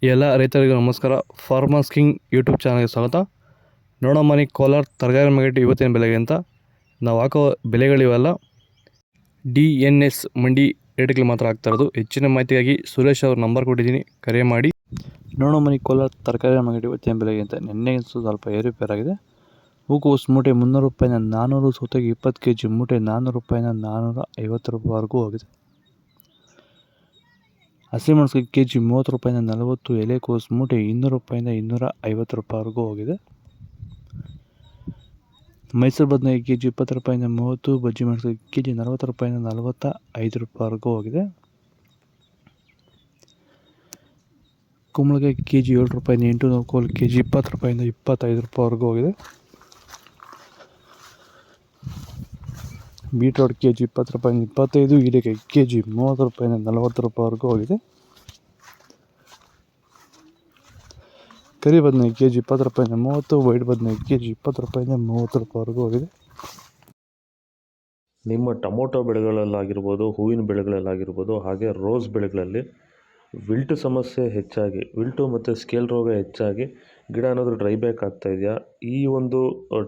ಎಲ್ಲ ರೈತರಿಗೂ ನಮಸ್ಕಾರ. ಫಾರ್ಮರ್ಸ್ ಕಿಂಗ್ ಯೂಟ್ಯೂಬ್ ಚಾನಲ್ಗೆ ಸ್ವಾಗತ. ನೋಡೋ ಮನೆ ಕೋಲಾರ ತರಕಾರಿ ಮಾರ್ಕೆಟ್ ಇವತ್ತಿನ ಬೆಲೆಗೆ ಅಂತ ನಾವು ಹಾಕೋ ಬೆಲೆಗಳಿವೆಲ್ಲ DNS ಮಂಡಿ ರೇಟ್ಗಳು ಮಾತ್ರ ಆಗ್ತಾ ಇರೋದು. ಹೆಚ್ಚಿನ ಮಾಹಿತಿಗಾಗಿ ಸುರೇಶ್ ಅವ್ರ ನಂಬರ್ ಕೊಟ್ಟಿದ್ದೀನಿ, ಕರೆ ಮಾಡಿ. ನೋಡೋ ಮನೆ ಕೋಲಾರ ತರಕಾರಿ ಮಾರ್ಕೆಟ್ ಇವತ್ತಿನ ಬೆಲೆಗೆ ಅಂತ ನಿನ್ನೆ ಸ್ವಲ್ಪ ಏರುಪೇರಾಗಿದೆ. ಹೂಕೋಸು ಮೂಟೆ 300 ರೂಪಾಯಿನ 400, ಸೌತೆಗೆ 20 kg ಮೂಟೆ 400 ರೂಪಾಯಿನ 450 ರೂಪಾಯಿವರೆಗೂ ಹೋಗಿದೆ. ಹಸಿಮೆಣಸಿಗೆ ಕೆ ಜಿ 30 ರೂಪಾಯಿನ 40, ಎಲೆಕೋಸು ಮೂಟೆ 200 ರೂಪಾಯಿನ 250 ರೂಪಾಯಿವರೆಗೂ ಹೋಗಿದೆ. ಮೈಸೂರು ಬದನೆಕಾಯಿ ಕೆ ಜಿ 20 ರೂಪಾಯಿನ 30, ಬಜ್ಜಿ ಮೆಣಸಿಗೆ ಕೆ ಜಿ 40 ರೂಪಾಯಿನ 45 ರೂಪಾಯಿವರೆಗೂ ಹೋಗಿದೆ. ಕುಂಬಳಕಾಯಿ ಕೆ ಜಿ 7 ರೂಪಾಯಿನ 8, ನೂಕೋಲು ಕೆ ಜಿ 20 ರೂಪಾಯಿನ 25 ರೂಪಾಯಿವರೆಗೂ ಹೋಗಿದೆ. ಬೀಟ್ರೋಟ್ ಕೆ ಜಿ 20 ರೂಪಾಯಿನ 25, ಹೀರೆಕಾಯಿ ಕೆ ಜಿ 30 ರೂಪಾಯಿನ 40 ರೂಪಾಯಿವರೆಗೂ ಹೋಗಿದೆ. ಕರಿ ಬದನೆಕಾಯಿ ಕೆ ಜಿ 20 ರೂಪಾಯಿನ 30, ವೈಟ್ ಬದನೆಕಾಯಿ ಕೆ ಜಿ 20 ರೂಪಾಯಿನ 30 ರೂಪಾಯಿವರೆಗೂ ಹೋಗಿದೆ. ನಿಮ್ಮ ಟೊಮೊಟೊ ಬೆಳೆಗಳಲ್ಲಾಗಿರ್ಬೋದು, ಹೂವಿನ ಬೆಳೆಗಳಲ್ಲಾಗಿರ್ಬೋದು, ಹಾಗೆ ರೋಸ್ ಬೆಳೆಗಳಲ್ಲಿ ವಿಲ್ಟು ಸಮಸ್ಯೆ ಹೆಚ್ಚಾಗಿ, ವಿಲ್ಟು ಮತ್ತು ಸ್ಕೇಲ್ ರೋಗ ಹೆಚ್ಚಾಗಿ ಗಿಡ ಏನಾದರೂ ಡ್ರೈ ಬ್ಯಾಕ್ ಆಗ್ತಾ ಇದೆಯಾ? ಈ ಒಂದು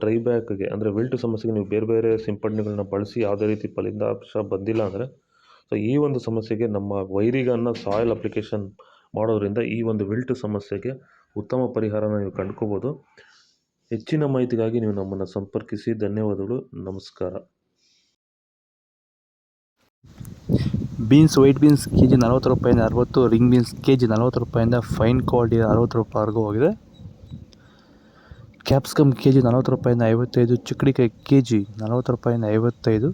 ಡ್ರೈ ಬ್ಯಾಕ್ಗೆ ಅಂದರೆ ವಿಲ್ಟು ಸಮಸ್ಯೆಗೆ ನೀವು ಬೇರೆ ಬೇರೆ ಸಿಂಪಡಣೆಗಳನ್ನ ಬಳಸಿ ಯಾವುದೇ ರೀತಿ ಫಲಿತಾಂಶ ಬಂದಿಲ್ಲ ಅಂದರೆ, ಸೊ ಈ ಒಂದು ಸಮಸ್ಯೆಗೆ ನಮ್ಮ ವೈರಿಗನ್ನ ಸಾಯಿಲ್ ಅಪ್ಲಿಕೇಶನ್ ಮಾಡೋದ್ರಿಂದ ಈ ಒಂದು ವಿಲ್ಟು ಸಮಸ್ಯೆಗೆ ಉತ್ತಮ ಪರಿಹಾರನ ನೀವು ಕಂಡ್ಕೋಬೋದು. ಹೆಚ್ಚಿನ ಮಾಹಿತಿಗಾಗಿ ನೀವು ನಮ್ಮನ್ನು ಸಂಪರ್ಕಿಸಿ. ಧನ್ಯವಾದಗಳು, ನಮಸ್ಕಾರ. Beans, white beans K G 40 ರೂಪಾಯಿನ 60, ರಿಂಗ್ ಬೀನ್ಸ್ ಕೆ ಜಿ 40 ರೂಪಾಯಿಂದ ಫೈನ್ ಕ್ವಾಲಿಟಿ 60 ರೂಪಾಯಿವರೆಗೂ ಹೋಗಿದೆ. ಕ್ಯಾಪ್ಸಿಕಮ್ ಕೆ ಜಿ 40 ರೂಪಾಯಿಂದ 55, ಚಿಕ್ಕಡಿಕಾಯಿ ಕೆ ಜಿ 40 ರೂಪಾಯಿಂದ 55,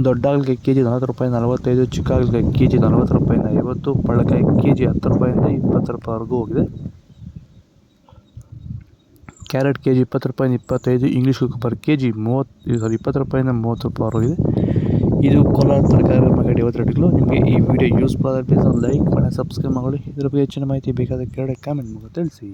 ದೊಡ್ಡ ಹಾಗಲಕಾಯಿ ಕೆ ಜಿ 40 ರೂಪಾಯಿಂದ 45, ಚಿಕ್ಕ ಹಾಗಲಕಾಯಿ ಕೆ ಜಿ 40 ರೂಪಾಯಿಂದ 50, ಪಳ್ಳಕಾಯಿ ಕೆ ಜಿ 10 ರೂಪಾಯಿಂದ 20 ರೂಪಾಯಿವರೆಗೂ ಹೋಗಿದೆ. ಕ್ಯಾರೆಟ್ ಕೆ ಜಿ 20 ರೂಪಾಯಿಂದ 25, ಇಂಗ್ಲೀಷ್ ಕುಕ್ಕುಂಬರ್ ಕೆ ಜಿ 20 ರೂಪಾಯಿಂದ 30 ರೂಪಾಯಿವರೆಗಿದೆ. ಇದು ಕೋಲಾರ ತರಕಾರಿ ಮಾರ್ಕೆಟ್ ಇವತ್ತು ರೇಟ್ಗಳು. ನಿಮಗೆ ಈ ವಿಡಿಯೋ ಯೂಸ್ಫುಲ್ ಆದರೆ ಪ್ಲೀಸ್ ಒಂದು ಲೈಕ್ ಮಾಡಿ, ಸಬ್ಸ್ಕ್ರೈಬ್ ಮಾಡಿ. ಇದರ ಬಗ್ಗೆ ಹೆಚ್ಚಿನ ಮಾಹಿತಿ ಬೇಕಾದ ಕೆಳಗಡೆ ಕಾಮೆಂಟ್ ಮಾಡಿ ತಿಳಿಸಿ.